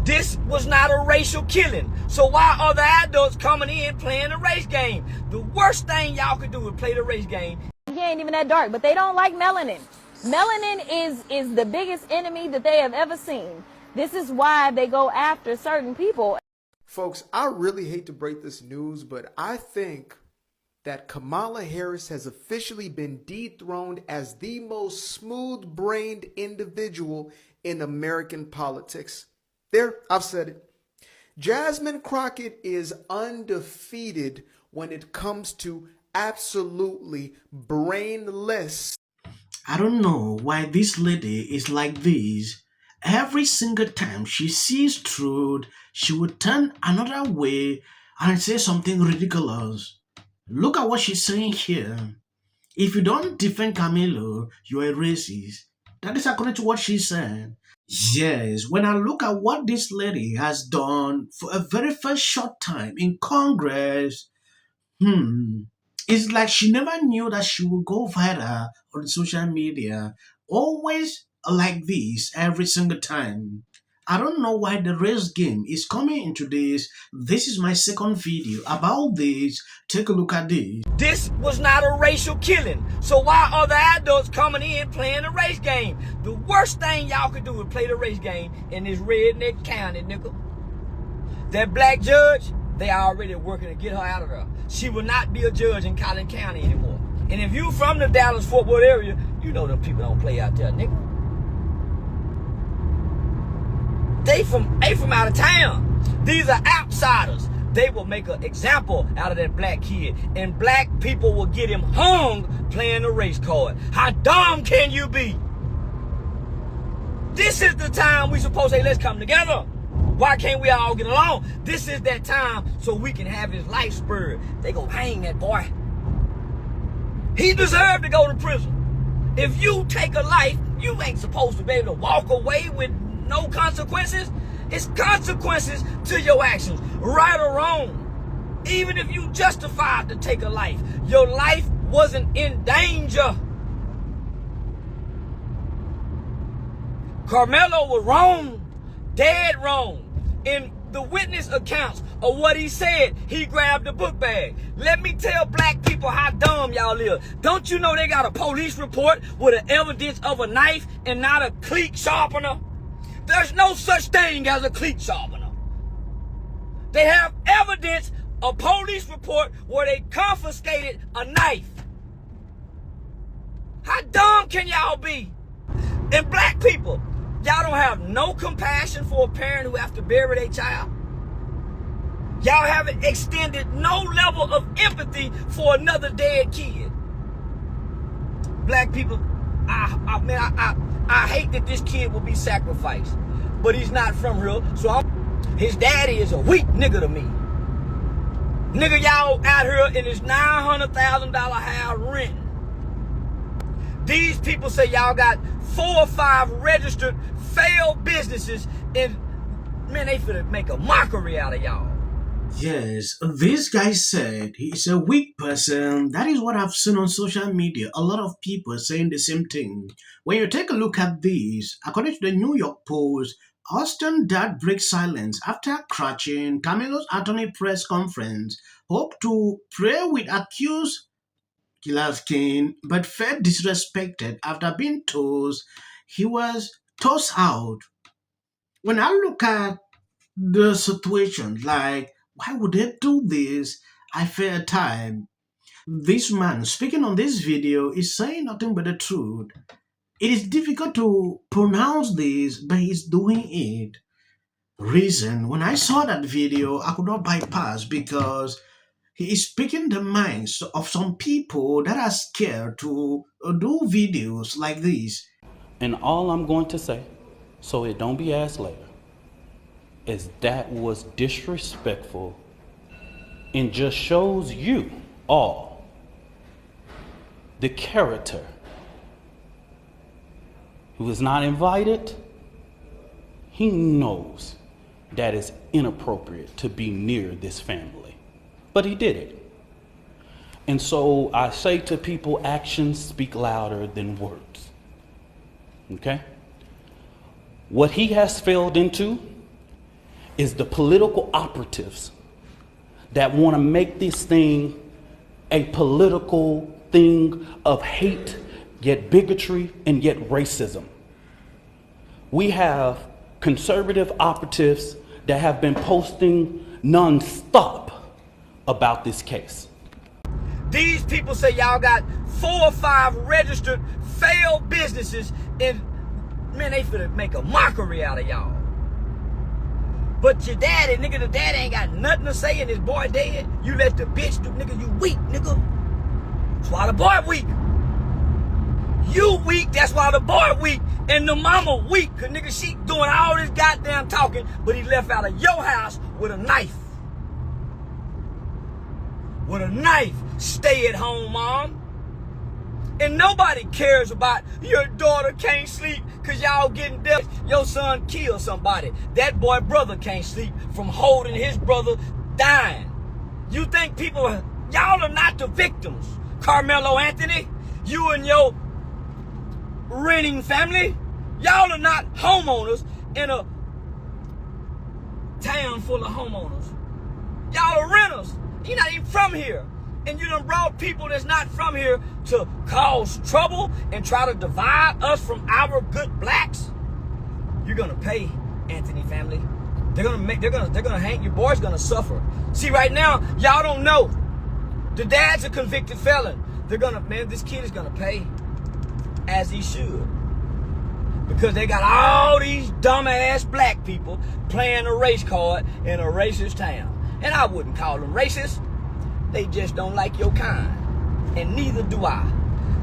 This was not a racial killing. So why are the adults coming in playing the race game? The worst thing y'all could do is play the race game. He ain't even that dark, but they don't like melanin. Melanin is the biggest enemy that they have ever seen. This is why they go after certain people. Folks, I really hate to break this news, but I think that Kamala Harris has officially been dethroned as the most smooth-brained individual in American politics. There, I've said it. Jasmine Crockett is undefeated when it comes to absolutely brainless. I don't know why this lady is like this. Every single time she sees truth, she would turn another way and say something ridiculous. Look at what she's saying here. If you don't defend Karmelo, you're a racist. That is according to what she said. Yes, when I look at what this lady has done for a very first short time in Congress, it's like she never knew that she would go viral on social media. Always like this every single time. I don't know why the race game is coming into this. This is my second video about this. Take a look at this. This was not a racial killing. So why are the adults coming in playing the race game? The worst thing y'all could do is play the race game in this redneck county, nigga. That black judge, they already working to get her out of there. She will not be a judge in Collin County anymore. And if you from the Dallas-Fort Worth area, you know them people don't play out there, nigga. They from out of town. These are outsiders. They will make an example out of that black kid. And black people will get him hung playing the race card. How dumb can you be? This is the time we supposed to say, let's come together. Why can't we all get along? This is that time so we can have his life spurred. They go hang that boy. He deserved to go to prison. If you take a life, you ain't supposed to be able to walk away with no consequences. It's consequences to your actions, right or wrong. Even if you justified to take a life, your life wasn't in danger. Karmelo was wrong, dead wrong. In the witness accounts of what he said, he grabbed the book bag. Let me tell black people how dumb y'all is. Don't you know they got a police report with an evidence of a knife and not a cleat sharpener? There's no such thing as a cleat sharpener. They have evidence, a police report where they confiscated a knife. How dumb can y'all be? And black people, y'all don't have no compassion for a parent who have to bury their child. Y'all haven't extended no level of empathy for another dead kid. Black people, I hate that this kid will be sacrificed, but he's not from real. So his daddy is a weak nigga to me. Nigga, y'all out here in this $900,000 house renting. These people say y'all got 4 or 5 registered failed businesses, and man, they finna make a mockery out of y'all. Yes, this guy said he's a weak person. That is what I've seen on social media. A lot of people saying the same thing. When you take a look at this, according to the New York Post, Austin dad breaks silence after crashing Karmelo Anthony press conference. Hope to pray with accused killer's king, but felt disrespected after being told he was tossed out. When I look at the situation, like, why would they do this? I fear a time. This man speaking on this video is saying nothing but the truth. It is difficult to pronounce this, but he's doing it. Reason, when I saw that video, I could not bypass because he is speaking the minds of some people that are scared to do videos like this. And all I'm going to say, so it don't be asked later, is that was disrespectful and just shows you all the character who is not invited. He knows that it's inappropriate to be near this family, but he did it. And so I say to people, actions speak louder than words. Okay? What he has failed into, is the political operatives that want to make this thing a political thing of hate, yet bigotry, and yet racism. We have conservative operatives that have been posting nonstop about this case. These people say y'all got 4 or 5 registered failed businesses, and man, they finna make a mockery out of y'all. But your daddy, nigga, the daddy ain't got nothing to say and his boy dead. You let the bitch do, nigga, you weak, nigga. That's why the boy weak. You weak, that's why the boy weak. And the mama weak, cause nigga, she doing all this goddamn talking, but he left out of your house with a knife. With a knife. Stay at home, mom. And nobody cares about your daughter can't sleep because y'all getting dead. Your son killed somebody. That boy brother can't sleep from holding his brother dying. You think people, y'all are not the victims. Karmelo Anthony, you and your renting family, y'all are not homeowners in a town full of homeowners. Y'all are renters. You're not even from here. And you done brought people that's not from here to cause trouble and try to divide us from our good blacks. You're gonna pay, Anthony family. They're gonna hang. Your boy's gonna suffer. See, right now, y'all don't know. The dad's a convicted felon. Man, this kid is gonna pay as he should. Because they got all these dumbass black people playing a race card in a racist town. And I wouldn't call them racist. They just don't like your kind. And neither do I.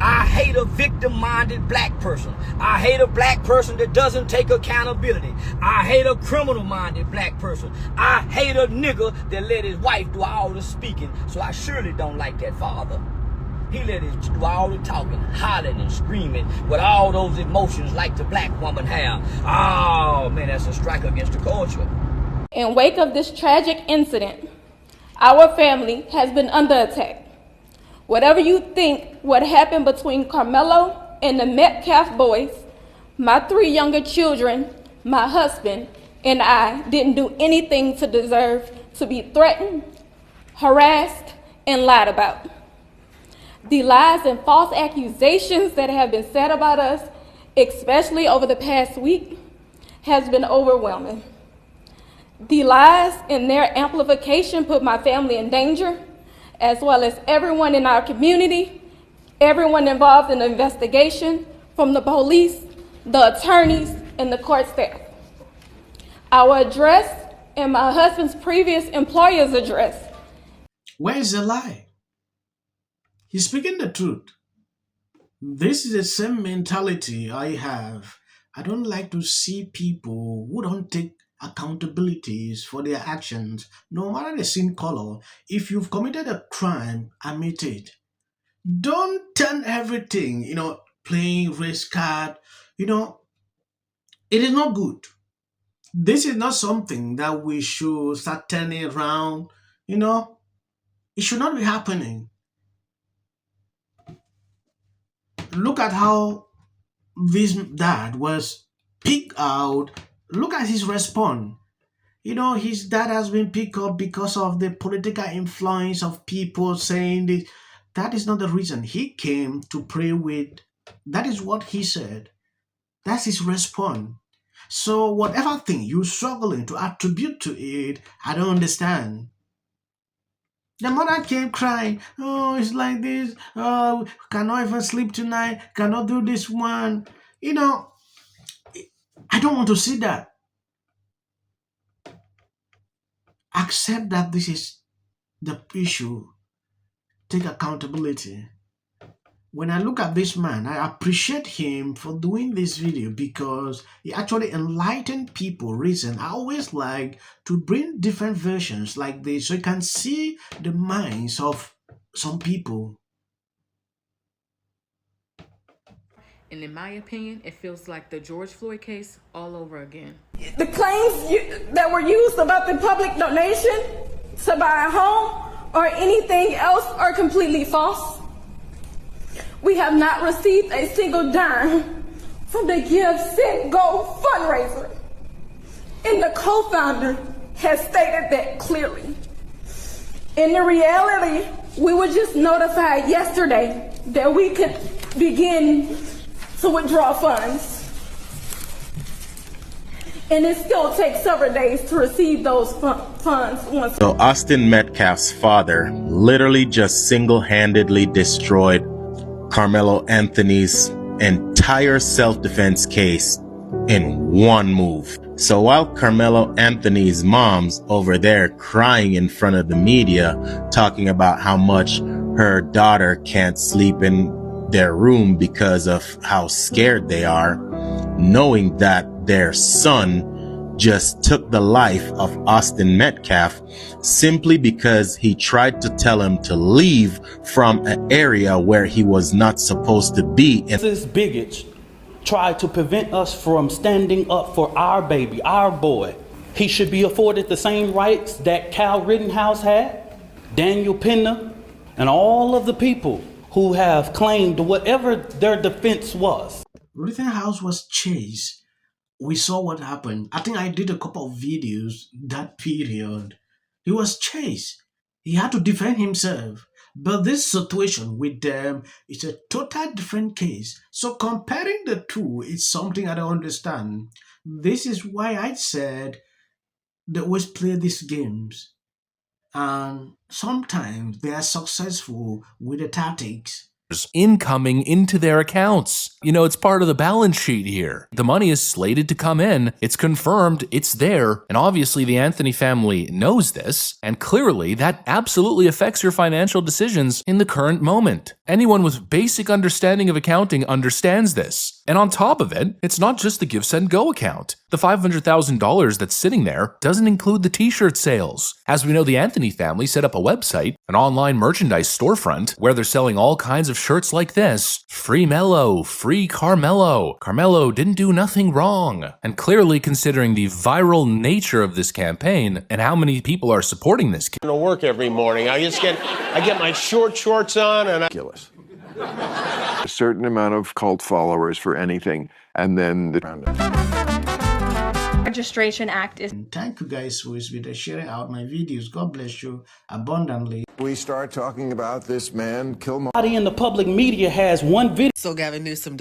I hate a victim-minded black person. I hate a black person that doesn't take accountability. I hate a criminal-minded black person. I hate a nigga that let his wife do all the speaking. So I surely don't like that father. He let his do all the talking, hollering and screaming with all those emotions like the black woman have. Oh, man, that's a strike against the culture. In wake of this tragic incident, our family has been under attack. Whatever you think what happened between Karmelo and the Metcalf boys, my 3 younger children, my husband, and I didn't do anything to deserve to be threatened, harassed, and lied about. The lies and false accusations that have been said about us, especially over the past week, has been overwhelming. The lies and their amplification put my family in danger, as well as everyone in our community, everyone involved in the investigation, from the police, the attorneys, and the court staff. Our address and my husband's previous employer's address. Where is the lie? He's speaking the truth. This is the same mentality I have. I don't like to see people who don't take accountabilities for their actions, no matter the skin color. If you've committed a crime, admit it. Don't turn everything, playing race card. It is not good. This is not something that we should start turning around. It should not be happening. Look at how this dad was picked out. Look at his response. His dad has been picked up because of the political influence of people saying this. That is not the reason he came to pray with. That is what he said. That's his response. So whatever thing you're struggling to attribute to it, I don't understand. The mother came crying, oh, it's like this, oh, cannot even sleep tonight, cannot do this one. I don't want to see that. Accept that this is the issue. Take accountability. When I look at this man, I appreciate him for doing this video because he actually enlightened people. Reason I always like to bring different versions like this so you can see the minds of some people. And in my opinion, it feels like the George Floyd case all over again. The claims that were used about the public donation to buy a home or anything else are completely false. We have not received a single dime from the Give, Send, Go fundraiser. And the co-founder has stated that clearly. In the reality, we were just notified yesterday that we could begin to withdraw funds. And it still takes several days to receive those funds once. So Austin Metcalf's father literally just single-handedly destroyed Karmelo Anthony's entire self-defense case in one move. So while Karmelo Anthony's mom's over there crying in front of the media, talking about how much her daughter can't sleep in their room because of how scared they are, knowing that their son just took the life of Austin Metcalf simply because he tried to tell him to leave from an area where he was not supposed to be. This bigots tried to prevent us from standing up for our baby, our boy. He should be afforded the same rights that Cal Rittenhouse had, Daniel Penna, and all of the people who have claimed whatever their defense was. Rittenhouse was chased. We saw what happened. I think I did a couple of videos that period. He was chased. He had to defend himself. But this situation with them is a total different case. So comparing the two is something I don't understand. This is why I said they always play these games. And sometimes they are successful with the tactics. Incoming into their accounts. You know, it's part of the balance sheet here. The money is slated to come in. It's confirmed. It's there. And obviously the Anthony family knows this. And clearly that absolutely affects your financial decisions in the current moment. Anyone with basic understanding of accounting understands this. And on top of it, it's not just the Give, Send, Go account. The $500,000 that's sitting there doesn't include the t-shirt sales. As we know, the Anthony family set up a website, an online merchandise storefront, where they're selling all kinds of shirts like this. Free Mello, free Karmelo. Karmelo didn't do nothing wrong. And clearly, considering the viral nature of this campaign and how many people are supporting this, to work every morning. I get my short shorts on and ridiculous. A certain amount of cult followers for anything, and then the Registration Act is. Thank you guys for sharing out my videos. God bless you abundantly. we start talking about this man, Nobody in the public media has one video. So Gavin Newsom